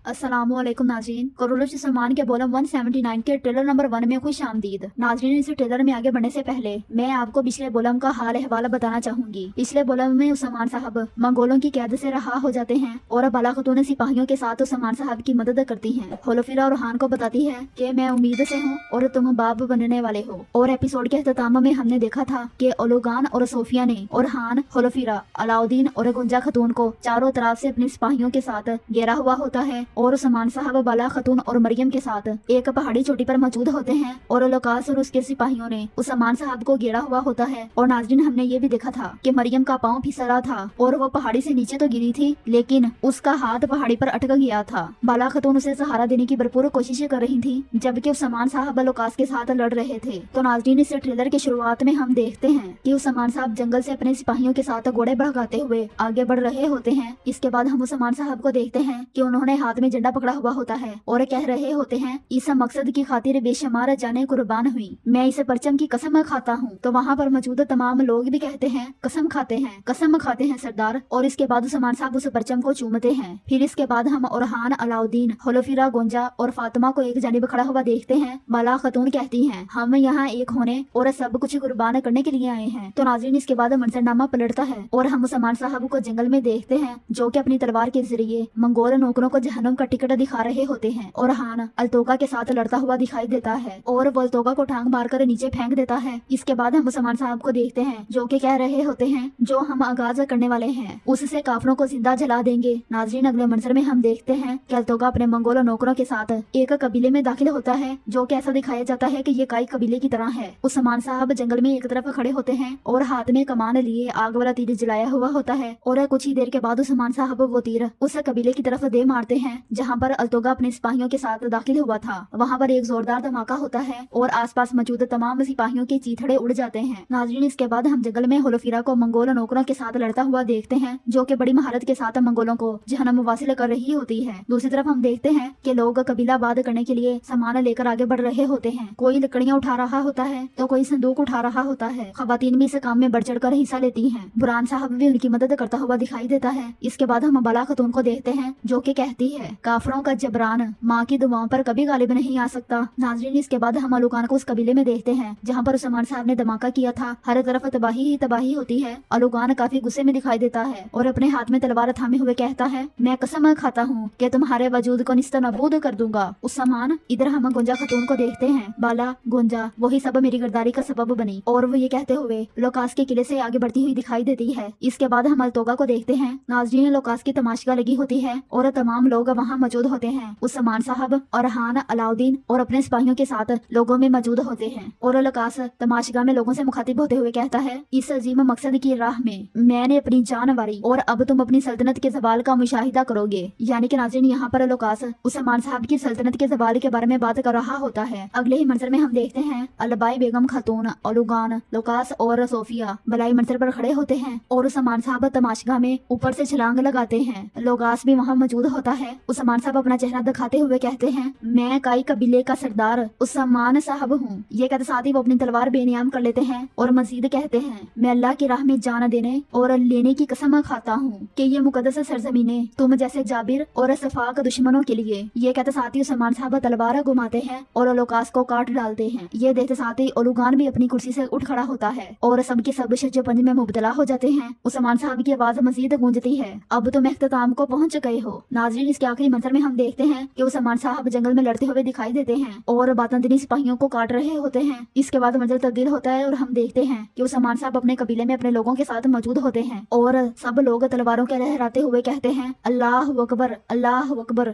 अस्सलाम वालेकुम नाज़रीन। करोड़ों से सलमान के बोलम 179 के ट्रेलर नंबर 1 में खुश आमदीद। नाज़रीन, इस ट्रेलर में आगे बढ़ने से पहले मैं आपको पिछले बोलम का हाल अहवाल बताना चाहूंगी। पिछले बोलम में उस्मान साहब मंगोलों की कैद से रहा हो जाते हैं और बाला खतून सिपाहियों के साथ उस्मान साहब की मदद करती हैं। होलोफिरा और हान को बताती है कि मैं उम्मीद से हूँ और तुम बाप बनने वाले हो। और एपिसोड के अख्ताम में हमने देखा था कि ओलुगान और सोफिया ने और हान, होलोफिरा, अलाउद्दीन और गुंजा खतून को चारों तरफ से अपने सिपाहियों के साथ घेरा हुआ होता है और उस्मान साहब बाला खतून और मरियम के साथ एक पहाड़ी चोटी पर मौजूद होते हैं और लोकास और उसके सिपाहियों ने उस्मान साहब को घेरा हुआ होता है। और नाज़रीन, हमने ये भी देखा था कि मरियम का पाँव फिसला था और वो पहाड़ी से नीचे तो गिरी थी, लेकिन उसका हाथ पहाड़ी पर अटक गया था। बाला खतून उसे सहारा देने की भरपूर कोशिश कर रही थी, जबकि उस्मान साहब लोकास के साथ लड़ रहे थे। तो नाज़रीन, इस ट्रेलर की शुरुआत में हम देखते हैं कि उस्मान साहब जंगल से अपने सिपाहियों के साथ घोड़े भगाते हुए आगे बढ़ रहे होते हैं। इसके बाद हम उस्मान साहब को देखते हैं कि उन्होंने हाथ में झंडा पकड़ा हुआ होता है और कह रहे होते हैं, इस मकसद की खातिर बेशुमार जाने कुर्बान हुई, मैं इस परचम की कसम खाता हूँ। तो वहाँ पर मौजूद तमाम लोग भी कहते हैं, कसम खाते हैं सरदार। और इसके बाद उस्मान साहब उस परचम को चूमते हैं। फिर इसके बाद हम ओरहान, अलाउद्दीन, होलोफिरा, गोंजा और फातिमा को एक जानिब खड़ा हुआ देखते हैं। बाला खतून कहती हैं, हम यहाँ एक होने और सब कुछ कुर्बान करने के लिए आए हैं। तो नाज़रीन, इसके बाद मंजरनामा पलटता है और हम उस्मान साहब को जंगल में देखते हैं, जो कि अपनी तलवार के जरिए मंगोल नौकरों को जहन्नुम का टिकट दिखा रहे होते हैं। और हान अल्तोगा के साथ लड़ता हुआ दिखाई देता है और वो अल्तोगा को टांग मारकर नीचे फेंक देता है। इसके बाद हम उस्मान साहब को देखते हैं, जो कि कह रहे होते हैं, जो हम आगाज करने वाले हैं उससे काफरों को जिंदा जला देंगे। नाज़रीन, अगले मंजर में हम देखते हैं कि अल्तोगा अपने मंगोल नौकरों के साथ एक कबीले में दाखिल होता है, जो कि ऐसा दिखाया जाता है कि ये काई कबीले की तरह है। उस्मान साहब जंगल में एक तरफ खड़े होते हैं और हाथ में कमान लिए आग वाला तीर जलाया हुआ होता है और कुछ ही देर के बाद उस्मान साहब वो तीर उस कबीले की तरफ दे मारते हैं जहाँ पर अल्तोगा अपने सिपाहियों के साथ दाखिल हुआ था। वहाँ पर एक जोरदार धमाका होता है और आसपास मौजूद तमाम सिपाहियों के चीथड़े उड़ जाते हैं। नाज़रीन, इसके बाद हम जंगल में होलोफिरा को मंगोल नौकरों के साथ लड़ता हुआ देखते हैं, जो कि बड़ी महारत के साथ मंगोलों को जहन्नुम वासिल कर रही होती है। दूसरी तरफ हम देखते हैं कि लोग कबीलाबाद करने के लिए सामान लेकर आगे बढ़ रहे होते हैं। कोई लकड़ियाँ उठा रहा होता है तो कोई संदूक उठा रहा होता है। खवातीन भी इस काम में बढ़ चढ़ कर हिस्सा लेती हैं। बुरान साहब भी उनकी मदद करता हुआ दिखाई देता है। इसके बाद हम बाला खतून को देखते हैं, जो कि कहती है, काफरों का जबरान माँ की दुआओं पर कभी गालिब नहीं आ सकता। नाज़रीन, इसके बाद हम अलुगान को उस कबीले में देखते हैं जहाँ पर उस्मान साहब ने धमाका किया था। हर तरफ तबाही ही तबाही होती है। अलुगान काफी गुस्से में दिखाई देता है और अपने हाथ में तलवार थामे हुए कहता है, मैं कसम खाता हूँ कि तुम्हारे वजूद को निस्तनाबूद कर दूंगा। उस्मान, इधर हम गुंजा खतून को देखते हैं। बाला, गुंजा वही सब मेरी गिरदारी का सबब बनी और वो ये कहते हुए लोकास के किले से आगे बढ़ती हुई दिखाई देती है। इसके बाद हम अल्तोगा को देखते हैं। नाज़रीन, लोकास की तमाशगा लगी होती है और तमाम लोग वहाँ मौजूद होते हैं। उस्मान साहब और हान, अलाउद्दीन और अपने सिपाहियों के साथ लोगों में मौजूद होते हैं और लोकास तमाशगा में लोगों से मुखातिब होते हुए कहता है, इस अजीम मकसद की राह में मैंने अपनी जान वारी और अब तुम अपनी सल्तनत के ज़वाल का मुशाहिदा करोगे। यानी कि नाज़रीन, यहाँ पर लोकास उस्मान साहब की सल्तनत के ज़वाल के बारे में बात कर रहा होता है। अगले ही मंजर में हम देखते हैं अलबाई बेगम खातून, ओलुगान, लोकास और सोफिया बलाई मंजर पर खड़े होते हैं और उस्मान साहब तमाशगा में ऊपर से छलांग लगाते हैं। लोकास भी वहाँ मौजूद होता है। उस्मान साहब अपना चेहरा दिखाते हुए कहते हैं, मैं काई कबीले का सरदार उस्मान साहब हूँ। ये कहते साथ ही वो अपनी तलवार बेनियाम कर लेते हैं और मजीद कहते हैं, मैं अल्लाह की राह में जान देने और लेने की कसम खाता हूँ कि ये मुकद्दस सरजमीने तुम जैसे जाबिर और सफाक दुश्मनों के लिए। ये कहते साथ ही उस्मान साहब तलवार घुमाते हैं और लोकास को काट डालते हैं। ये देखते साथ ही ओलुगान भी अपनी कुर्सी से उठ खड़ा होता है और सबके सब शजपंज में मुबतला हो जाते हैं। उस्मान साहब की आवाज मजीद गूंजती है, अब तुम इख्तिताम को पहुंच गए हो। नाज़रीन, इसके आखिरी मंजर में हम देखते हैं कि उस्मान साहब जंगल में लड़ते हुए दिखाई देते हैं और बातंदनी सिपाहियों को काट रहे होते हैं। इसके बाद मंजर तब्दील होता है और हम देखते हैं कि उस्मान साहब अपने कबीले में अपने लोगों के साथ मौजूद होते हैं और सब लोग तलवारों के लहराते हुए कहते हैं, अल्लाह अकबर, अल्लाह अकबर।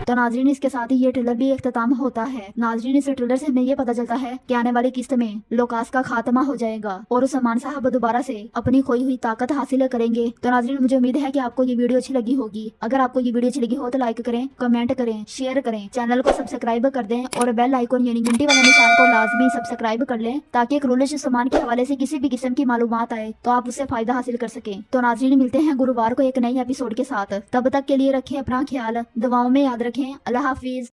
तो नाज़रीन, इसके साथ ही ये ट्रेलर भी इख्तिताम होता है। नाज़रीन, इस ट्रेलर से हमें ये पता चलता है कि आने वाली किस्त में लोकास का खात्मा हो जाएगा और उस्मान साहब दोबारा से अपनी खोई हुई ताकत हासिल करेंगे। तो नाज़रीन, मुझे उम्मीद है कि आपको ये वीडियो अच्छी लगी होगी। अगर आपको ये वीडियो अच्छी लगी हो तो लाइक करें, कमेंट करें, शेयर करें, चैनल को सब्सक्राइब कर दें और बेल आइकन यानी घंटी वाला निशान को लाजमी सब्सक्राइब कर लें, ताकि क्रोलिश उस्मान के हवाले से किसी भी किस्म की मालूमात आए तो आप उससे फायदा हासिल कर सकें। तो नाज़रीन, मिलते हैं गुरुवार को एक नई एपिसोड के साथ। तब तक के लिए रखें अपना ख्याल, दुआओं में याद रखें। अल्लाह हाफिज।